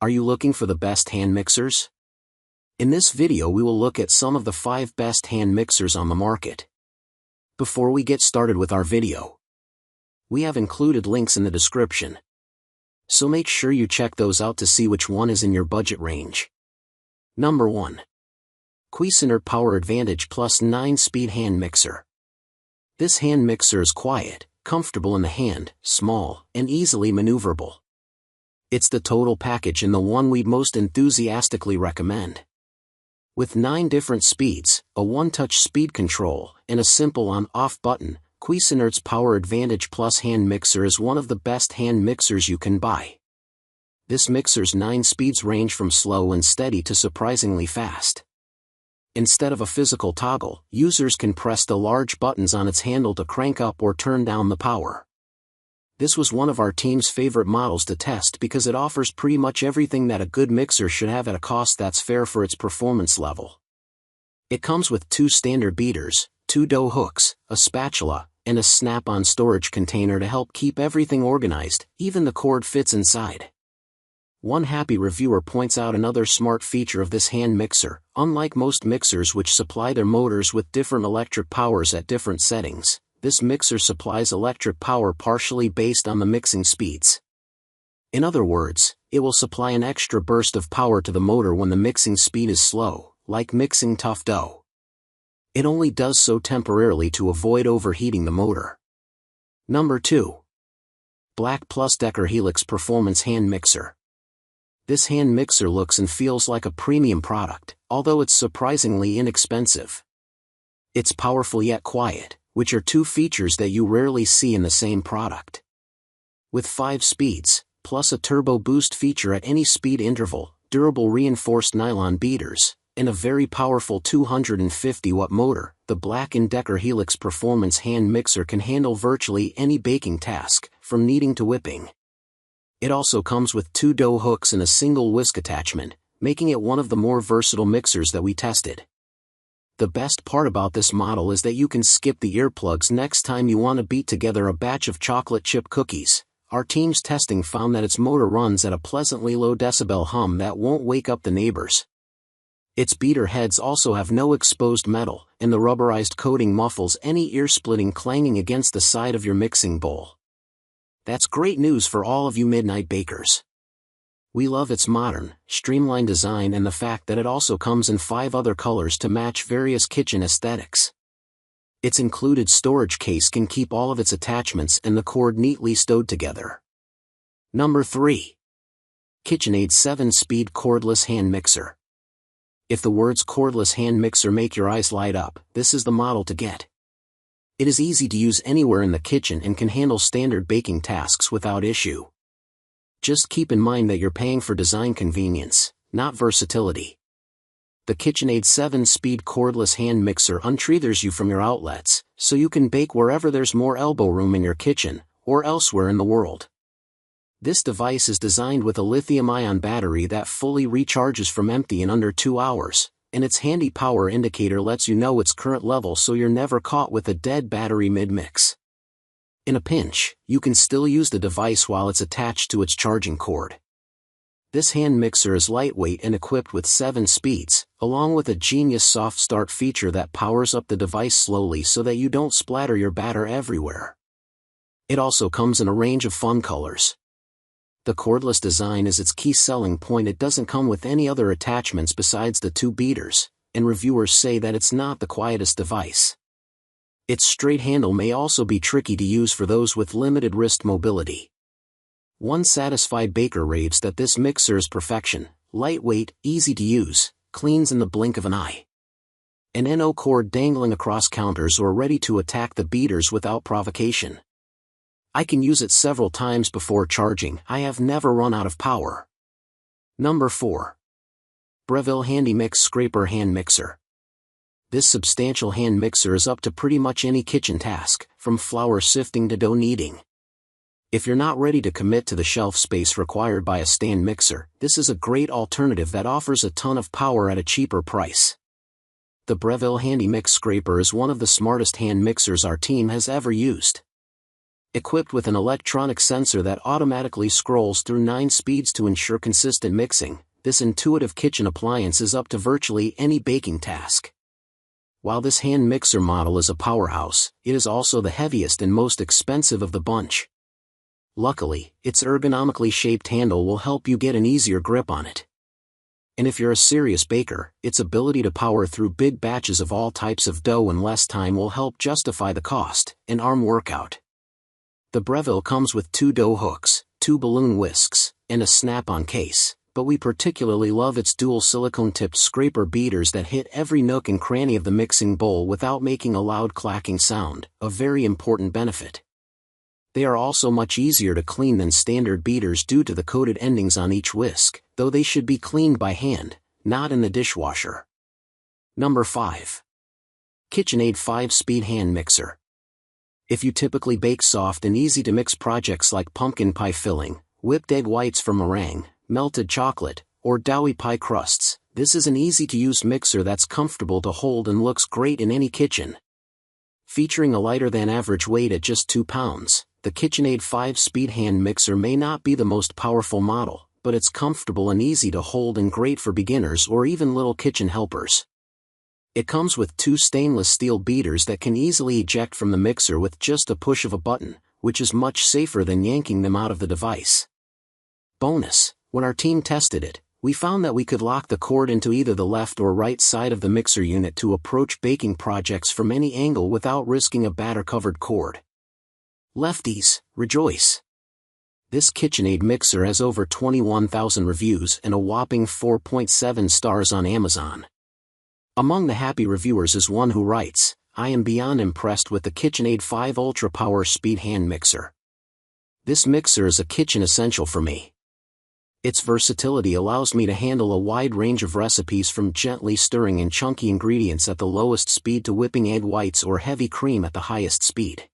Are you looking for the best hand mixers? In this video we will look at some of the 5 best hand mixers on the market. Before we get started with our video, we have included links in the description, so make sure you check those out to see which one is in your budget range. Number 1. Cuisinart Power Advantage Plus 9-Speed Hand Mixer. This hand mixer is quiet, comfortable in the hand, small, and easily maneuverable. It's the total package and the one we'd most enthusiastically recommend. With 9 different speeds, a one-touch speed control, and a simple on-off button, Cuisinart's Power Advantage Plus hand mixer is one of the best hand mixers you can buy. This mixer's 9 speeds range from slow and steady to surprisingly fast. Instead of a physical toggle, users can press the large buttons on its handle to crank up or turn down the power. This was one of our team's favorite models to test because it offers pretty much everything that a good mixer should have at a cost that's fair for its performance level. It comes with 2 standard beaters, 2 dough hooks, a spatula, and a snap-on storage container to help keep everything organized. Even the cord fits inside. One happy reviewer points out another smart feature of this hand mixer: unlike most mixers which supply their motors with different electric powers at different settings, this mixer supplies electric power partially based on the mixing speeds. In other words, it will supply an extra burst of power to the motor when the mixing speed is slow, like mixing tough dough. It only does so temporarily to avoid overheating the motor. Number 2. BLACK+DECKER Helix Performance Hand Mixer. This hand mixer looks and feels like a premium product, although it's surprisingly inexpensive. It's powerful yet quiet, which are 2 features that you rarely see in the same product. With 5 speeds, plus a turbo boost feature at any speed interval, durable reinforced nylon beaters, and a very powerful 250-watt motor, the BLACK+DECKER Helix Performance Hand Mixer can handle virtually any baking task, from kneading to whipping. It also comes with 2 dough hooks and a single whisk attachment, making it one of the more versatile mixers that we tested. The best part about this model is that you can skip the earplugs next time you want to beat together a batch of chocolate chip cookies. Our team's testing found that its motor runs at a pleasantly low decibel hum that won't wake up the neighbors. Its beater heads also have no exposed metal, and the rubberized coating muffles any ear-splitting clanging against the side of your mixing bowl. That's great news for all of you midnight bakers. We love its modern, streamlined design and the fact that it also comes in 5 other colors to match various kitchen aesthetics. Its included storage case can keep all of its attachments and the cord neatly stowed together. Number 3. KitchenAid 7-Speed Cordless Hand Mixer. If the words cordless hand mixer make your eyes light up, this is the model to get. It is easy to use anywhere in the kitchen and can handle standard baking tasks without issue. Just keep in mind that you're paying for design convenience, not versatility. The KitchenAid 7-Speed Cordless Hand Mixer untethers you from your outlets, so you can bake wherever there's more elbow room in your kitchen, or elsewhere in the world. This device is designed with a lithium-ion battery that fully recharges from empty in under 2 hours, and its handy power indicator lets you know its current level so you're never caught with a dead battery mid-mix. In a pinch, you can still use the device while it's attached to its charging cord. This hand mixer is lightweight and equipped with 7 speeds, along with a genius soft start feature that powers up the device slowly so that you don't splatter your batter everywhere. It also comes in a range of fun colors. The cordless design is its key selling point. It doesn't come with any other attachments besides the 2 beaters, and reviewers say that it's not the quietest device. Its straight handle may also be tricky to use for those with limited wrist mobility. One satisfied baker raves that this mixer is perfection: lightweight, easy to use, cleans in the blink of an eye. An NO cord dangling across counters or ready to attack the beaters without provocation. I can use it several times before charging. I have never run out of power. Number 4. Breville Handy Mix Scraper Hand Mixer. This substantial hand mixer is up to pretty much any kitchen task, from flour sifting to dough kneading. If you're not ready to commit to the shelf space required by a stand mixer, this is a great alternative that offers a ton of power at a cheaper price. The Breville Handy Mix Scraper is one of the smartest hand mixers our team has ever used. Equipped with an electronic sensor that automatically scrolls through 9 speeds to ensure consistent mixing, this intuitive kitchen appliance is up to virtually any baking task. While this hand mixer model is a powerhouse, it is also the heaviest and most expensive of the bunch. Luckily, its ergonomically shaped handle will help you get an easier grip on it. And if you're a serious baker, its ability to power through big batches of all types of dough in less time will help justify the cost, an arm workout. The Breville comes with 2 dough hooks, 2 balloon whisks, and a snap-on case, but we particularly love its dual silicone-tipped scraper beaters that hit every nook and cranny of the mixing bowl without making a loud clacking sound, a very important benefit. They are also much easier to clean than standard beaters due to the coated endings on each whisk, though they should be cleaned by hand, not in the dishwasher. Number 5. KitchenAid 5-Speed Hand Mixer. If you typically bake soft and easy-to-mix projects like pumpkin pie filling, whipped egg whites for meringue, melted chocolate, or doughy pie crusts, this is an easy-to-use mixer that's comfortable to hold and looks great in any kitchen. Featuring a lighter-than-average weight at just 2 pounds, the KitchenAid 5-Speed Hand Mixer may not be the most powerful model, but it's comfortable and easy to hold and great for beginners or even little kitchen helpers. It comes with 2 stainless steel beaters that can easily eject from the mixer with just a push of a button, which is much safer than yanking them out of the device. Bonus: when our team tested it, we found that we could lock the cord into either the left or right side of the mixer unit to approach baking projects from any angle without risking a batter-covered cord. Lefties, rejoice! This KitchenAid mixer has over 21,000 reviews and a whopping 4.7 stars on Amazon. Among the happy reviewers is one who writes, "I am beyond impressed with the KitchenAid 5 Ultra Power Speed Hand Mixer. This mixer is a kitchen essential for me. Its versatility allows me to handle a wide range of recipes from gently stirring in chunky ingredients at the lowest speed to whipping egg whites or heavy cream at the highest speed.